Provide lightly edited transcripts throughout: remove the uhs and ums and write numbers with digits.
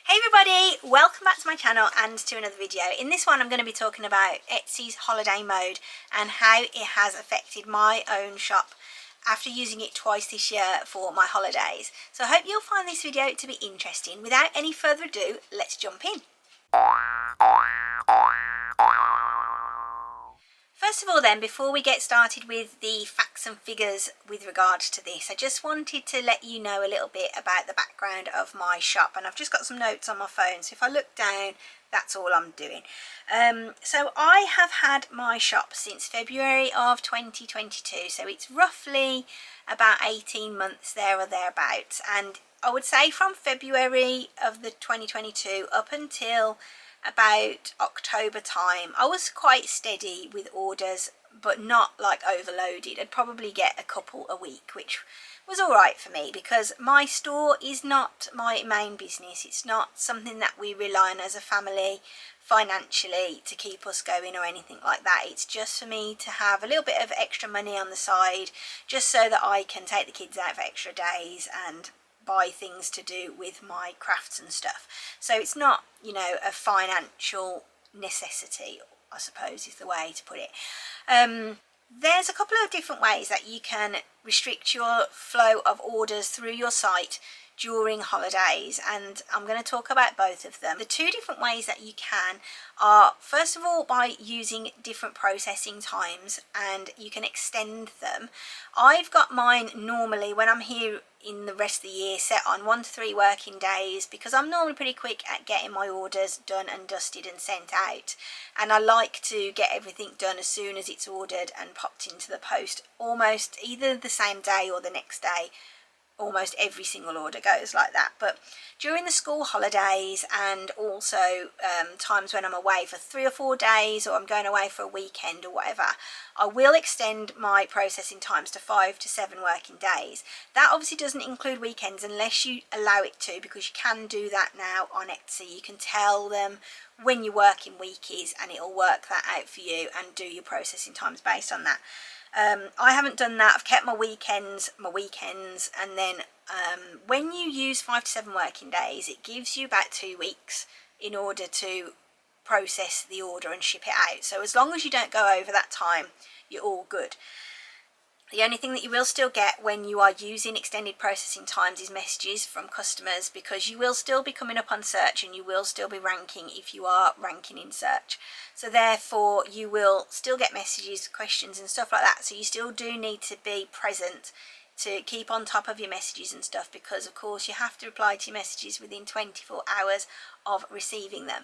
Hey everybody, welcome back to my channel and to another video. In this one I'm going to be talking about Etsy's holiday mode and how it has affected my own shop after using it twice this year for my holidays. So I hope you'll find this video to be interesting. Without any further ado, let's jump in. First of all then, before we get started with the facts and figures with regard to this, I just wanted to let you know a little bit about the background of my shop, and I've just got some notes on my phone, so if I look down, that's all I'm doing. So I have had my shop since February of 2022, so it's roughly about 18 months there or thereabouts, and I would say from February of the 2022 up until about October time I was quite steady with orders, but not like overloaded. I'd probably get a couple a week, which was all right for me because my store is not my main business. It's not something that we rely on as a family financially to keep us going or anything like that. It's just for me to have a little bit of extra money on the side, just so that I can take the kids out for extra days and buy things to do with my crafts and stuff. So it's not, you know, a financial necessity, I suppose is the way to put it. There's a couple of different ways that you can restrict your flow of orders through your site during holidays, and I'm going to talk about both of them. The two different ways that you can are, first of all, by using different processing times, and you can extend them. I've got mine normally when I'm here in the rest of the year set on 1 to 3 working days, because I'm normally pretty quick at getting my orders done and dusted and sent out, and I like to get everything done as soon as it's ordered and popped into the post, almost either the same day or the next day. Almost every single order goes like that. But during the school holidays and also times when I'm away for 3 or 4 days, or I'm going away for a weekend or whatever, I will extend my processing times to 5 to 7 working days. That obviously doesn't include weekends unless you allow it to, because you can do that now on Etsy. You can tell them when your working week is and it'll work that out for you and do your processing times based on that. I haven't done that. I've kept my weekends, and then when you use 5 to 7 working days, it gives you about 2 weeks in order to process the order and ship it out. So as long as you don't go over that time, you're all good. The only thing that you will still get when you are using extended processing times is messages from customers, because you will still be coming up on search and you will still be ranking if you are ranking in search. So therefore you will still get messages, questions and stuff like that. So you still do need to be present to keep on top of your messages and stuff, because of course you have to reply to your messages within 24 hours of receiving them.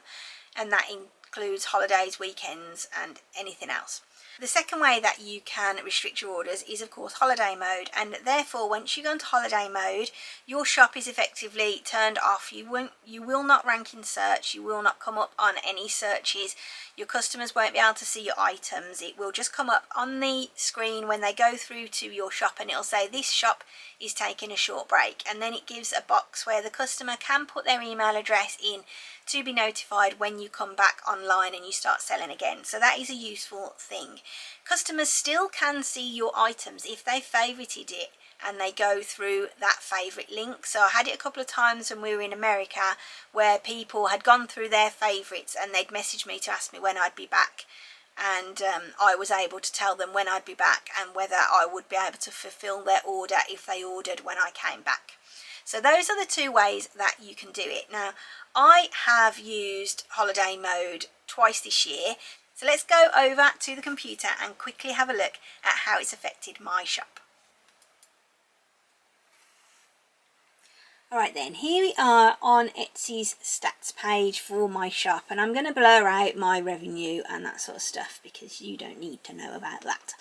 And that includes holidays, weekends and anything else. The second way that you can restrict your orders is of course holiday mode, and therefore once you go into holiday mode, your shop is effectively turned off. You will not rank in search, you will not come up on any searches, your customers won't be able to see your items. It will just come up on the screen when they go through to your shop, and it'll say this shop is taking a short break, and then it gives a box where the customer can put their email address in to be notified when you come back online and you start selling again. So that is a useful thing. Customers still can see your items if they favorited it and they go through that favorite link. So I had it a couple of times when we were in America where people had gone through their favorites and they'd message me to ask me when I'd be back, and I was able to tell them when I'd be back and whether I would be able to fulfill their order if they ordered when I came back. So those are the two ways that you can do it. Now, I have used holiday mode twice this year, so let's go over to the computer and quickly have a look at how it's affected my shop. Alright then, here we are on Etsy's stats page for my shop, and I'm going to blur out my revenue and that sort of stuff because you don't need to know about that.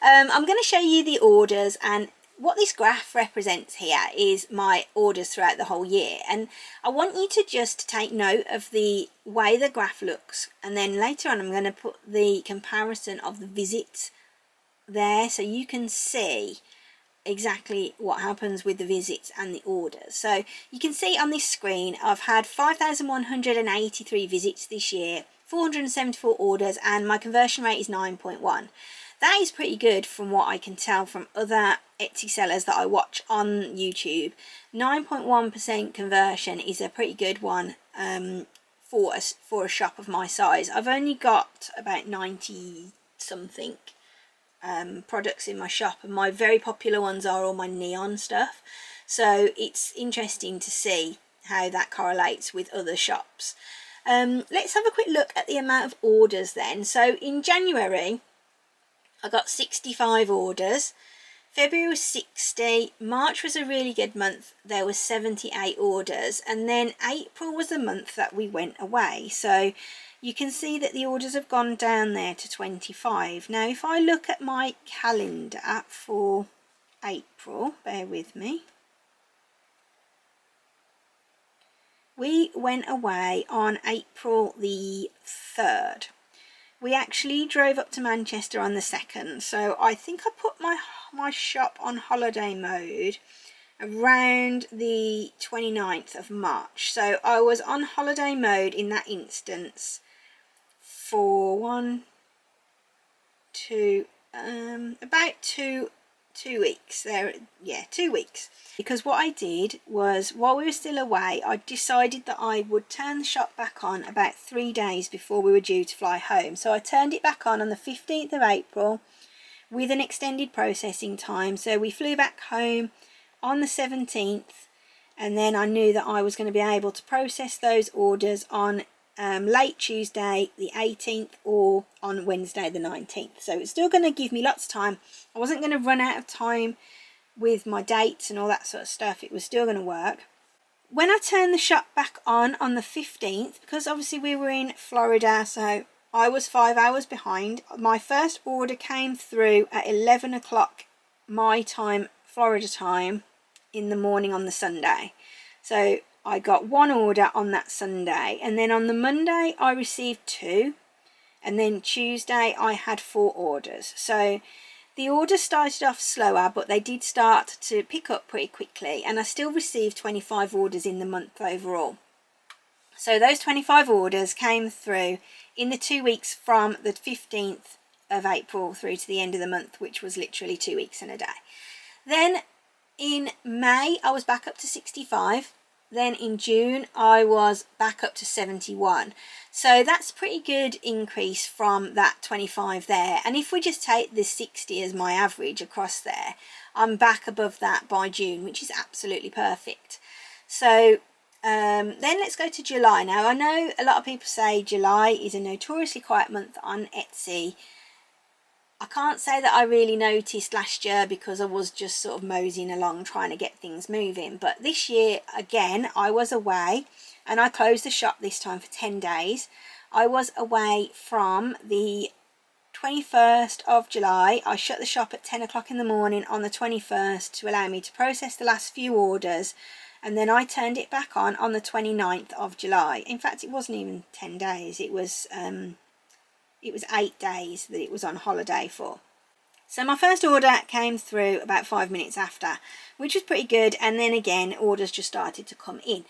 I'm going to show you the orders, and what this graph represents here is my orders throughout the whole year, and I want you to just take note of the way the graph looks, and then later on I'm going to put the comparison of the visits there so you can see exactly what happens with the visits and the orders. So you can see on this screen I've had 5,183 visits this year, 474 orders, and my conversion rate is 9.1. that is pretty good from what I can tell from other Etsy sellers that I watch on YouTube. 9.1% conversion is a pretty good one for a shop of my size. I've only got about 90 something products in my shop, and my very popular ones are all my neon stuff, so it's interesting to see how that correlates with other shops. Let's have a quick look at the amount of orders then. So in January I got 65 orders, February was 60, March was a really good month, there was 78 orders, and then April was the month that we went away. So you can see that the orders have gone down there to 25. Now if I look at my calendar for April, bear with me, we went away on April the 3rd. We actually drove up to Manchester on the 2nd, so I think I put my shop on holiday mode around the 29th of March. So I was on holiday mode in that instance for about two weeks there. Yeah, 2 weeks. Because what I did was, while we were still away, I decided that I would turn the shop back on about 3 days before we were due to fly home. So I turned it back on the 15th of April with an extended processing time. So we flew back home on the 17th, and then I knew that I was going to be able to process those orders on late Tuesday the 18th or on Wednesday the 19th. So it's still going to give me lots of time. I wasn't going to run out of time with my dates and all that sort of stuff. It was still going to work. When I turned the shop back on the 15th, because obviously we were in Florida, so I was 5 hours behind, my first order came through at 11 o'clock my time, Florida time, in the morning on the Sunday. So I got one order on that Sunday, and then on the Monday I received 2, and then Tuesday I had 4 orders. So the orders started off slower, but they did start to pick up pretty quickly, and I still received 25 orders in the month overall. So those 25 orders came through in the 2 weeks from the 15th of April through to the end of the month, which was literally 2 weeks and a day. Then in May I was back up to 65. Then in June I was back up to 71. So that's pretty good increase from that 25 there. And if we just take the 60 as my average across there, I'm back above that by June, which is absolutely perfect. So then let's go to July. Now I know a lot of people say July is a notoriously quiet month on Etsy. I can't say that I really noticed last year because I was just sort of moseying along trying to get things moving. But this year, again, I was away, and I closed the shop this time for 10 days. I was away from the 21st of July. I shut the shop at 10 o'clock in the morning on the 21st to allow me to process the last few orders. And then I turned it back on the 29th of July. In fact, it wasn't even 10 days. It was 8 days that it was on holiday for. So my first order came through about 5 minutes after, which was pretty good, and then again orders just started to come in.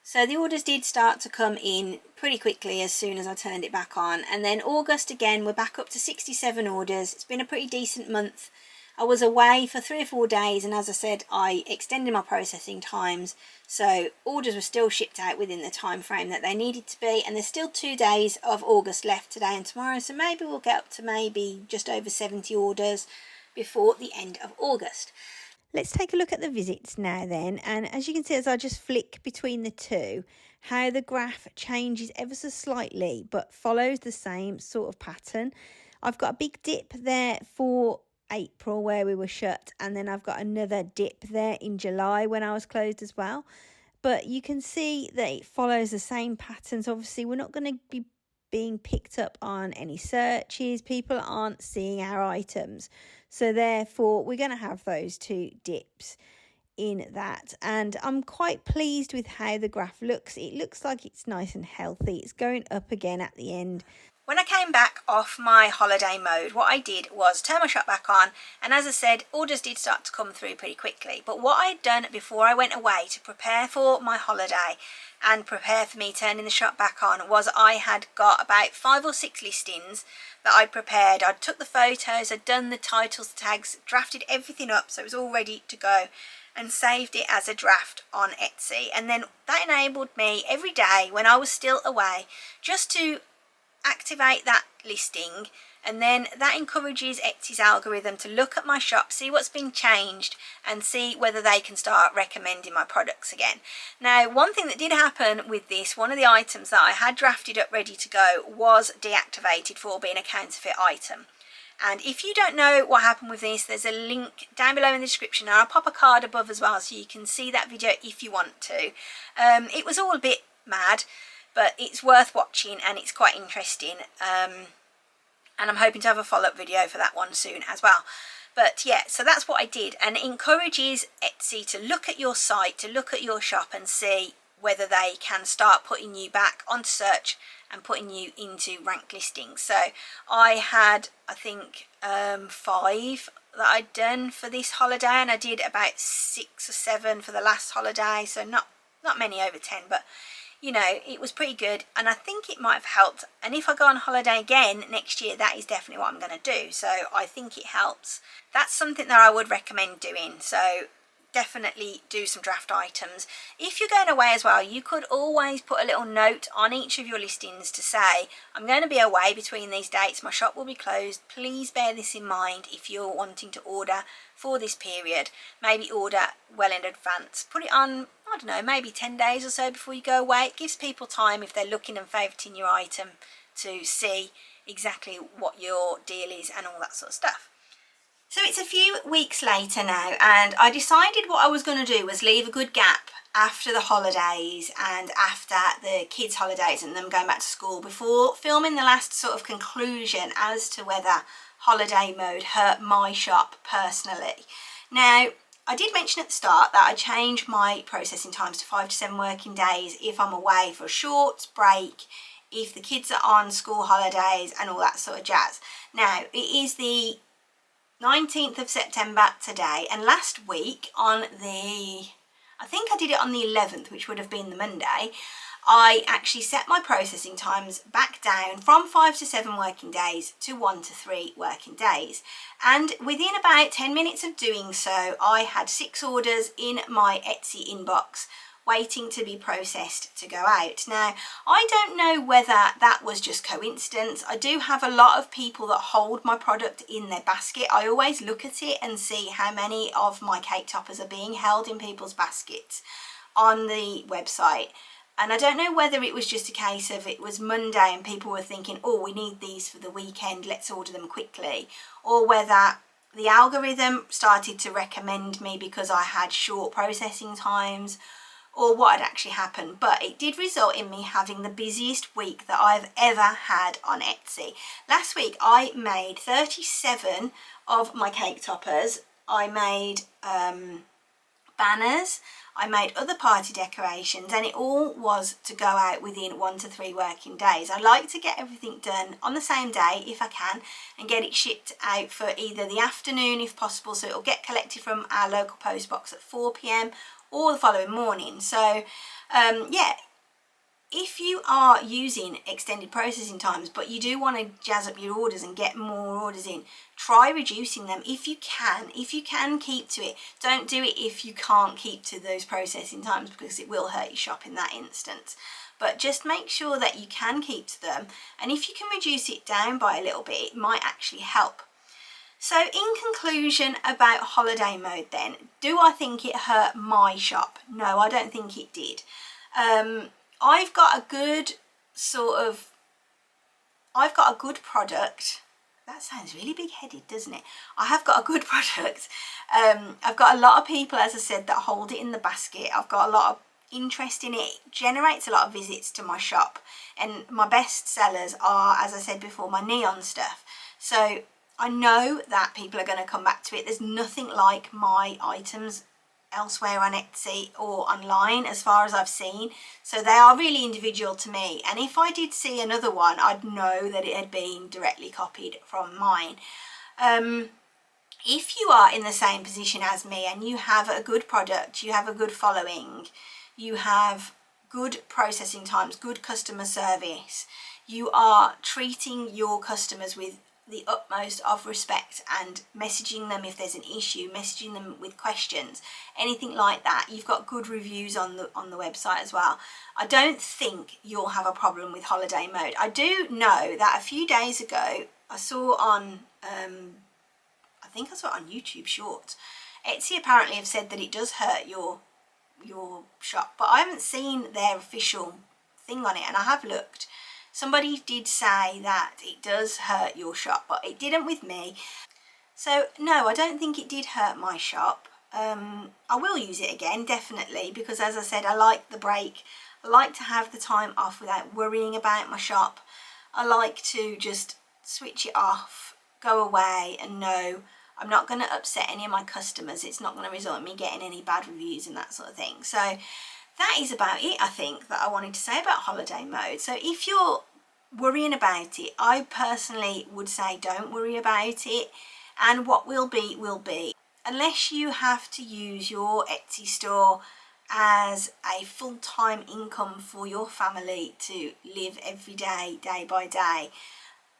So the orders did start to come in pretty quickly as soon as I turned it back on, and then August again we're back up to 67 orders. It's been a pretty decent month. I was away for 3 or 4 days, and as I said, I extended my processing times, so orders were still shipped out within the time frame that they needed to be, and there's still 2 days of August left, today and tomorrow, so maybe we'll get up to maybe just over 70 orders before the end of August. Let's take a look at the visits now then, and as you can see as I just flick between the two, how the graph changes ever so slightly but follows the same sort of pattern. I've got a big dip there for April where we were shut, and then I've got another dip there in July when I was closed as well. But you can see that it follows the same patterns. Obviously we're not going to be being picked up on any searches. People aren't seeing our items, so therefore we're going to have those 2 dips in that. And I'm quite pleased with how the graph looks. It looks like it's nice and healthy. It's going up again at the end. When I came back off my holiday mode, what I did was turn my shop back on, and as I said, orders did start to come through pretty quickly. But what I'd done before I went away to prepare for my holiday and prepare for me turning the shop back on was I had got about 5 or 6 listings that I'd prepared. I'd took the photos, I'd done the titles, tags, drafted everything up so it was all ready to go, and saved it as a draft on Etsy. And then that enabled me every day when I was still away just to activate that listing, and then that encourages Etsy's algorithm to look at my shop, see what's been changed, and see whether they can start recommending my products again. Now, one thing that did happen with this, one of the items that I had drafted up ready to go was deactivated for being a counterfeit item. And if you don't know what happened with this, there's a link down below in the description, and I'll pop a card above as well so you can see that video if you want to. It was all a bit mad, but it's worth watching and it's quite interesting, and I'm hoping to have a follow-up video for that one soon as well. But yeah, so that's what I did, and it encourages Etsy to look at your site, to look at your shop and see whether they can start putting you back onto search and putting you into ranked listings. So I had, I think, 5 that I'd done for this holiday, and I did about 6 or 7 for the last holiday, so not many over 10, but you know, it was pretty good, and I think it might have helped. And if I go on holiday again next year, that is definitely what I'm going to do, so I think it helps. That's something that I would recommend doing, so definitely do some draft items. If you're going away as well, you could always put a little note on each of your listings to say, I'm going to be away between these dates, my shop will be closed, please bear this in mind if you're wanting to order for this period. Maybe order well in advance, put it on, I don't know, maybe 10 days or so before you go away. It gives people time, if they're looking and favoriting your item, to see exactly what your deal is and all that sort of stuff. So it's a few weeks later now, and I decided what I was going to do was leave a good gap after the holidays and after the kids' holidays and them going back to school before filming the last sort of conclusion as to whether holiday mode hurt my shop personally. Now, I did mention at the start that I change my processing times to 5 to 7 working days if I'm away for a short break, if the kids are on school holidays and all that sort of jazz. Now, it is the 19th of September today, and last week on the, I think I did it on the 11th, which would have been the Monday, I actually set my processing times back down from 5 to 7 working days to 1 to 3 working days. And within about 10 minutes of doing so, I had 6 orders in my Etsy inbox waiting to be processed to go out. Now, I don't know whether that was just coincidence. I do have a lot of people that hold my product in their basket. I always look at it and see how many of my cake toppers are being held in people's baskets on the website. And I don't know whether it was just a case of it was Monday and people were thinking, oh, we need these for the weekend, let's order them quickly, or whether the algorithm started to recommend me because I had short processing times, or what had actually happened. But it did result in me having the busiest week that I've ever had on Etsy. Last week I made 37 of my cake toppers. I made banners, I made other party decorations, and it all was to go out within 1 to 3 working days. I like to get everything done on the same day if I can and get it shipped out for either the afternoon if possible, so it'll get collected from our local post box at 4 p.m. or the following morning. So yeah, if you are using extended processing times but you do want to jazz up your orders and get more orders in, try reducing them if you can. If you can keep to it, don't do it if you can't keep to those processing times, because it will hurt your shop in that instance. But just make sure that you can keep to them, and if you can reduce it down by a little bit, it might actually help. So in conclusion about holiday mode then, do I think it hurt my shop? No, I don't think it did. I've got a good product. That sounds really big-headed, doesn't it? I have got a good product. I've got a lot of people, as I said, that hold it in the basket. I've got a lot of interest in it. It generates a lot of visits to my shop. And my best sellers are, as I said before, my neon stuff. So I know that people are going to come back to it. There's nothing like my items elsewhere on Etsy or online as far as I've seen, so they are really individual to me, and if I did see another one I'd know that it had been directly copied from mine. If you are in the same position as me and you have a good product, you have a good following, you have good processing times, good customer service, you are treating your customers with the utmost of respect and messaging them if there's an issue, messaging them with questions, anything like that, you've got good reviews on the website as well, I don't think you'll have a problem with holiday mode. I do know that a few days ago I saw on I think I saw it on YouTube Shorts, Etsy apparently have said that it does hurt your shop, but I haven't seen their official thing on it, and I have looked. Somebody did say that it does hurt your shop, but it didn't with me. So no, I don't think it did hurt my shop. I will use it again, definitely, because as I said, I like the break. I like to have the time off without worrying about my shop. I like to just switch it off, go away and know I'm not going to upset any of my customers. It's not going to result in me getting any bad reviews and that sort of thing. So that is about it, I think, that I wanted to say about holiday mode. So if you're worrying about it, I personally would say don't worry about it, and what will be will be. Unless you have to use your Etsy store as a full-time income for your family to live every day, day by day,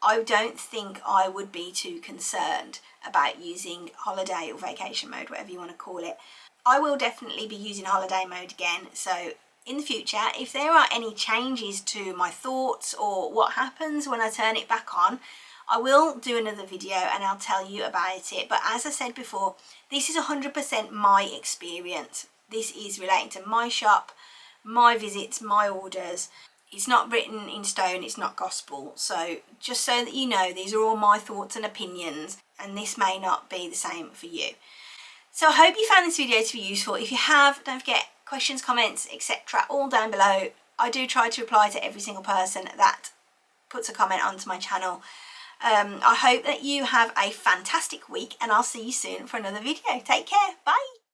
I don't think I would be too concerned about using holiday or vacation mode, whatever you want to call it. I will definitely be using holiday mode again, so in the future, if there are any changes to my thoughts or what happens when I turn it back on, I will do another video and I'll tell you about it. But as I said before, this is 100% my experience. This is relating to my shop, my visits, my orders. It's not written in stone, it's not gospel. So just so that you know, these are all my thoughts and opinions, and this may not be the same for you. So I hope you found this video to be useful. If you have, don't forget, questions, comments, etc. all down below. I do try to reply to every single person that puts a comment onto my channel. I hope that you have a fantastic week, and I'll see you soon for another video. Take care. Bye.